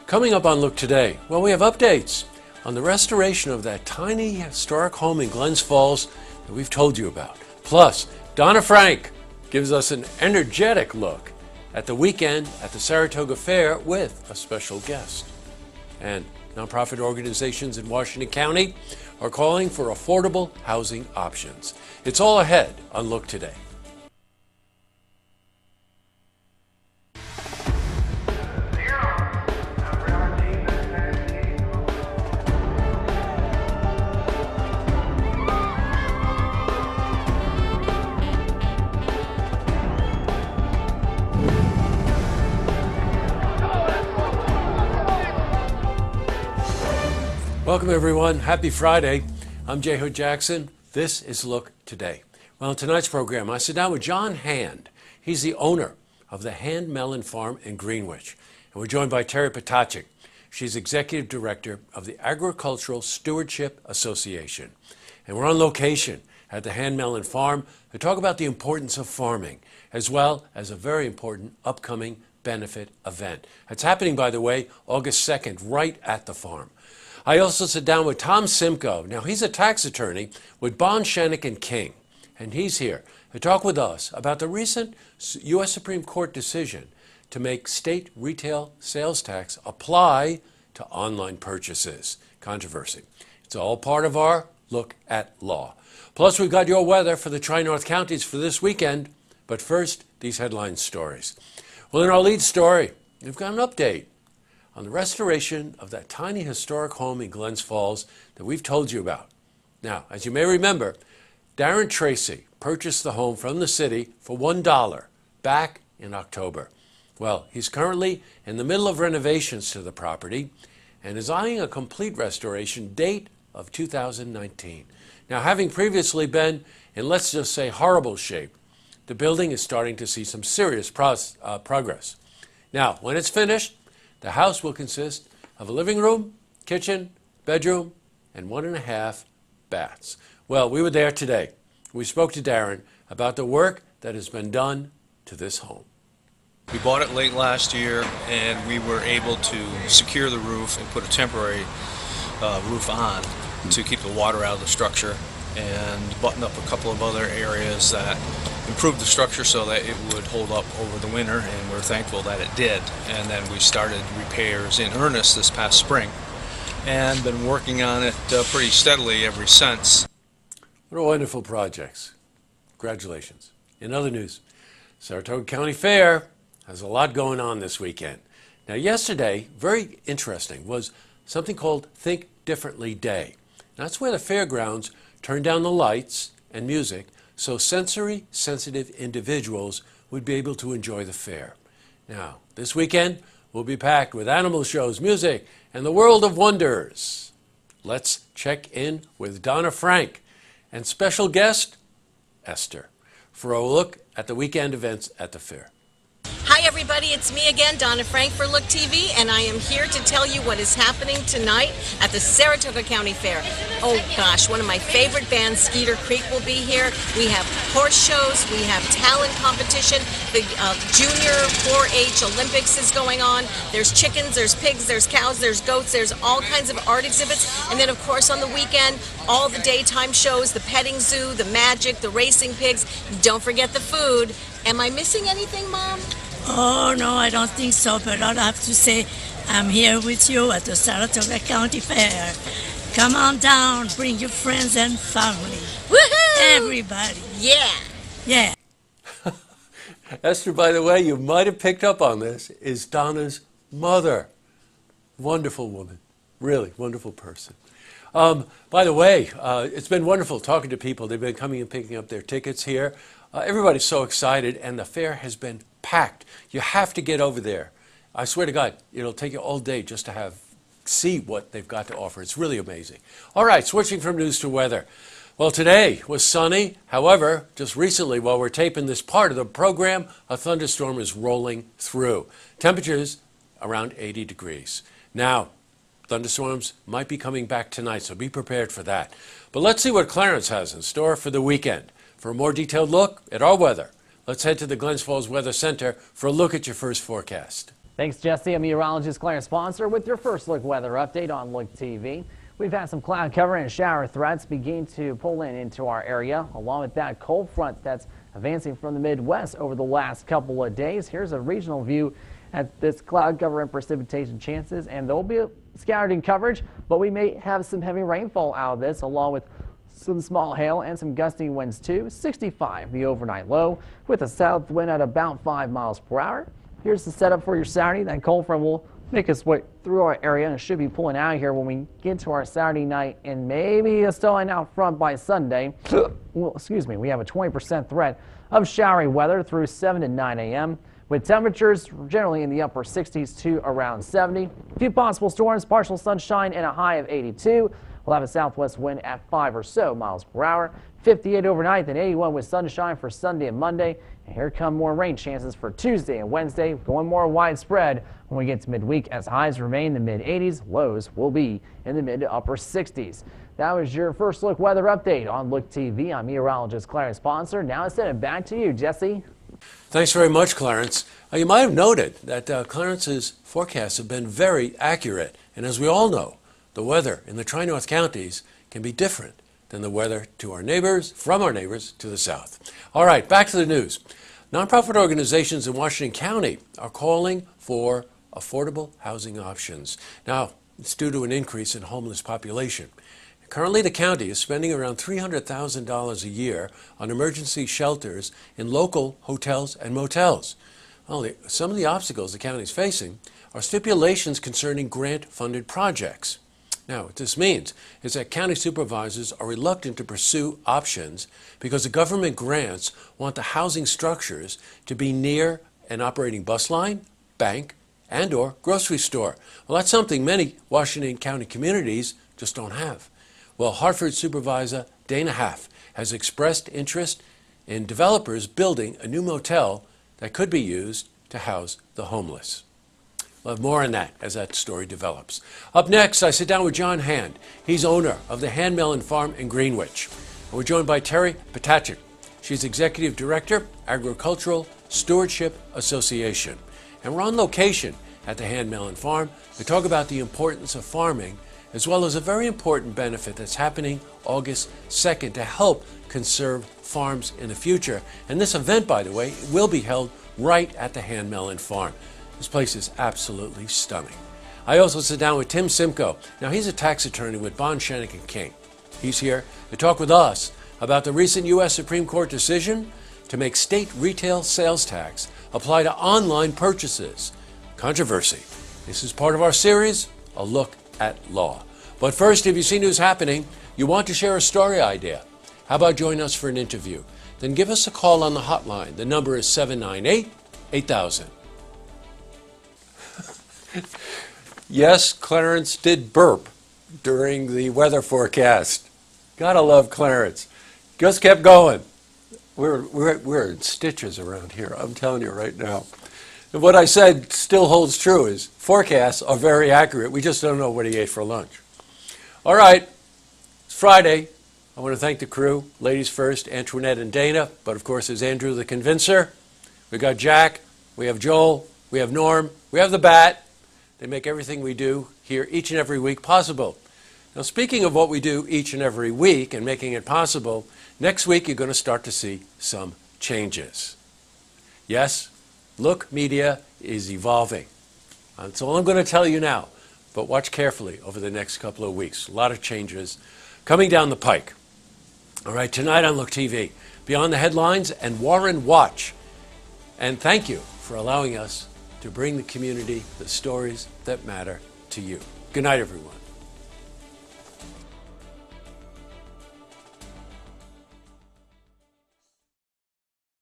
Coming up on Look Today, well, we have updates on the restoration of that tiny historic home in Glens Falls that we've told you about. Plus, Dona Frank gives us an energetic look at the weekend at the Saratoga Fair with a special guest. And nonprofit organizations in Washington County are calling for affordable housing options. It's all ahead on Look Today. Welcome everyone. Happy Friday. I'm J. Hood Jackson. This is Look Today. Well, in tonight's program, I sit down with John Hand. He's the owner of the Hand Melon Farm in Greenwich. And we're joined by Terry Potacek. She's Executive Director of the Agricultural Stewardship Association. And we're on location at the Hand Melon Farm to talk about the importance of farming, as well as a very important upcoming benefit event. It's happening, by the way, August 2nd, right at the farm. I also sit down with Tom Simcoe. Now, he's a tax attorney with Bond, Shannick & King, and he's here to talk with us about the recent U.S. Supreme Court decision to make state retail sales tax apply to online purchases. Controversy. It's all part of our look at law. Plus, we've got your weather for the Tri-North counties for this weekend. But first, these headline stories. Well, in our lead story, we've got an update on the restoration of that tiny historic home in Glens Falls that we've told you about. Now, as you may remember, Darren Tracy purchased the home from the city for $1 back in October. Well, he's currently in the middle of renovations to the property and is eyeing a complete restoration date of 2019. Now, having previously been in, let's just say, horrible shape, the building is starting to see some serious progress. Now, when it's finished, the house will consist of a living room, kitchen, bedroom, and 1.5 baths. Well, we were there today. We spoke to Darren about the work that has been done to this home. We bought it late last year, and we were able to secure the roof and put a temporary roof on to keep the water out of the structure, and button up a couple of other areas that improved the structure so that it would hold up over the winter, and we're thankful that it did. And then we started repairs in earnest this past spring and been working on it pretty steadily ever since. What a wonderful projects. Congratulations. In other news, Saratoga County Fair has a lot going on this weekend. Now, yesterday, very interesting, was something called Think Differently Day. That's where the fairgrounds turned down the lights and music so sensory-sensitive individuals would be able to enjoy the fair. Now, this weekend will be packed with animal shows, music, and the world of wonders. Let's check in with Dona Frank and special guest, Esther, for a look at the weekend events at the fair. Hi everybody, it's me again, Dona Frank for Look TV, and I am here to tell you what is happening tonight at the Saratoga County Fair. Oh gosh, one of my favorite bands, Skeeter Creek, will be here. We have horse shows, we have talent competition, the Junior 4-H Olympics is going on. There's chickens, there's pigs, there's cows, there's goats, there's all kinds of art exhibits, and then of course on the weekend, all the daytime shows, the petting zoo, the magic, the racing pigs. Don't forget the food. Am I missing anything, Mom? Oh, no, I don't think so, but I'll have to say I'm here with you at the Saratoga County Fair. Come on down, bring your friends and family. Woohoo! Everybody. Yeah. Yeah. Esther, by the way, you might have picked up on this, is Donna's mother. Wonderful woman. Really wonderful person. By the way, it's been wonderful talking to people. They've been coming and picking up their tickets here. Everybody's so excited, and the fair has been packed. You have to get over there. I swear to God, it'll take you all day just to see what they've got to offer. It's really amazing. All right, switching from news to weather. Well, today was sunny. However, just recently, while we're taping this part of the program, a thunderstorm is rolling through. Temperatures around 80 degrees. Now, thunderstorms might be coming back tonight, so be prepared for that. But let's see what Clarence has in store for the weekend. For a more detailed look at our weather, let's head to the Glens Falls Weather Center for a look at your first forecast. Thanks, Jesse. I'm meteorologist Clarence Sponsor with your first look weather update on Look TV. We've had some cloud cover and shower threats begin to pull into our area, along with that cold front that's advancing from the Midwest over the last couple of days. Here's a regional view at this cloud cover and precipitation chances, and there'll be scattered in coverage, but we may have some heavy rainfall out of this, along with some small hail and some gusty winds too. 65 the overnight low, with a south wind at about 5 miles per hour. Here's the setup for your Saturday. That cold front will make its way through our area and should be pulling out here when we get to our Saturday night, and maybe a stowing out front by Sunday. Well, excuse me, we have a 20% threat of showery weather through 7 to 9 a.m. with temperatures generally in the upper 60s to around 70. A few possible storms, partial sunshine, and a high of 82. We'll have a southwest wind at 5 or so miles per hour. 58 overnight, then 81 with sunshine for Sunday and Monday. And here come more rain chances for Tuesday and Wednesday, going more widespread when we get to midweek as highs remain in the mid-80s. Lows will be in the mid to upper 60s. That was your first look weather update on Look TV. I'm meteorologist Clarence Sponsor. Now I send it back to you, Jesse. Thanks very much, Clarence. You might have noted that Clarence's forecasts have been very accurate. And as we all know, the weather in the Tri-North counties can be different than the weather to our neighbors, from our neighbors to the south. All right, back to the news. Nonprofit organizations in Washington County are calling for affordable housing options. Now, it's due to an increase in homeless population. Currently, the county is spending around $300,000 a year on emergency shelters in local hotels and motels. Well, some of the obstacles the county is facing are stipulations concerning grant-funded projects. Now, what this means is that county supervisors are reluctant to pursue options because the government grants want the housing structures to be near an operating bus line, bank, and/or grocery store. Well, that's something many Washington County communities just don't have. Well, Hartford Supervisor Dana Haff has expressed interest in developers building a new motel that could be used to house the homeless. We'll have more on that as that story develops. Up next, I sit down with John Hand. He's owner of the Hand Melon Farm in Greenwich. And we're joined by Terry Potachik. She's Executive Director, Agricultural Stewardship Association. And we're on location at the Hand Melon Farm to talk about the importance of farming, as well as a very important benefit that's happening August 2nd to help conserve farms in the future. And this event, by the way, will be held right at the Hand Melon Farm. This place is absolutely stunning. I also sit down with Tim Simcoe. Now, he's a tax attorney with Bond, Shannick & King. He's here to talk with us about the recent U.S. Supreme Court decision to make state retail sales tax apply to online purchases. Controversy. This is part of our series, A Look at Law. But first, if you see news happening, you want to share a story idea, how about join us for an interview? Then give us a call on the hotline. The number is 798-8000. Yes, Clarence did burp during the weather forecast. Gotta love Clarence. Just kept going. We're in stitches around here, I'm telling you right now. And what I said still holds true is forecasts are very accurate. We just don't know what he ate for lunch. All right, it's Friday. I want to thank the crew. Ladies first, Antoinette and Dana. But of course, there's Andrew the Convincer. We got Jack. We have Joel. We have Norm. We have the Bat. They make everything we do here each and every week possible. Now, speaking of what we do each and every week and making it possible, next week you're going to start to see some changes. Yes, Look Media is evolving. That's all I'm going to tell you now, but watch carefully over the next couple of weeks. A lot of changes coming down the pike. All right, tonight on Look TV, Beyond the Headlines and Warren Watch. And thank you for allowing us to bring the community the stories that matter to you. Good night, everyone.